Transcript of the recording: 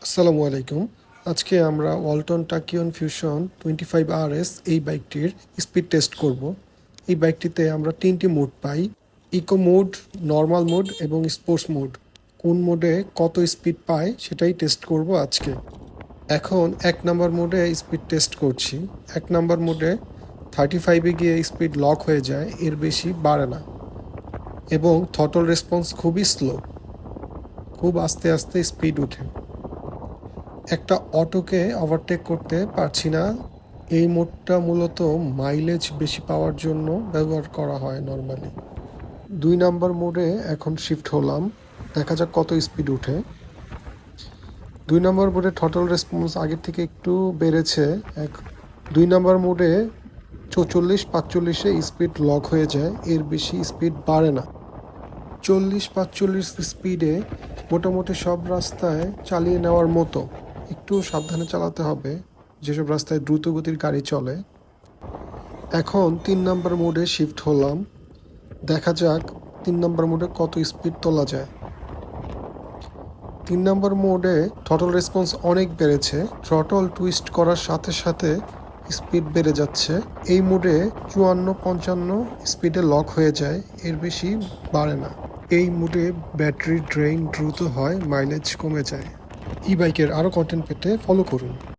আসসালামু আলাইকুম। আজকে আমরা ওয়ালটন টাকিয়ন ফিউশন 25RS এই বাইকটির স্পিড টেস্ট করব। এই বাইকটিতে আমরা 3টি মোড পাই: ইকো মোড, নর্মাল মোড এবং স্পোর্টস মোড। কোন মোডে কত স্পিড পায় সেটাই টেস্ট করব আজকে। এখন 1 নম্বর মোডে স্পিড টেস্ট করছি। 1 নম্বর মোডে 35-এ গিয়ে স্পিড লক হয়ে যায়, এর বেশি বাড়ে না এবং থ্রটল রেসপন্স খুবই স্লো, খুব আস্তে আস্তে স্পিড ওঠে। একটা অটোকে ওভারটেক করতে পারছি না। এই মোডটা মূলত মাইলেজ বেশি পাওয়ার জন্য ব্যবহার করা হয় নর্মালি। 2 নম্বর মোডে এখন শিফট হলাম, দেখা যাক কত স্পিড উঠে। 2 নম্বর মোডে থ্রটল রেসপন্স আগের থেকে একটু বেড়েছে। 2 নম্বর মোডে 44-45-এ স্পিড লক হয়ে যায়, এর বেশি স্পিড বাড়ে না। 40-45 স্পিডে মোটামুটি সব রাস্তায় চালিয়ে নেওয়ার মতো। একটু সাবধানে চালাতে হবে যেসব রাস্তায় দ্রুত গতির গাড়ি চলে। এখন 3 নম্বর মোডে শিফট হলাম, দেখা যাক 3 নম্বর মোডে কত স্পিড তোলা যায়। 3 নম্বর মোডে থ্রটল রেসপন্স অনেক বেড়েছে, থ্রটল টুইস্ট করার সাথে সাথে স্পিড বেড়ে যাচ্ছে। এই মোডে 54-55 স্পিডে লক হয়ে যায়, এর বেশি বাড়ে না। এই মোডে ব্যাটারি ড্রেইন দ্রুত হয়, মাইলেজ কমে যায়। ই বাইকের আরও কন্টেন্ট পেতে ফলো করুন।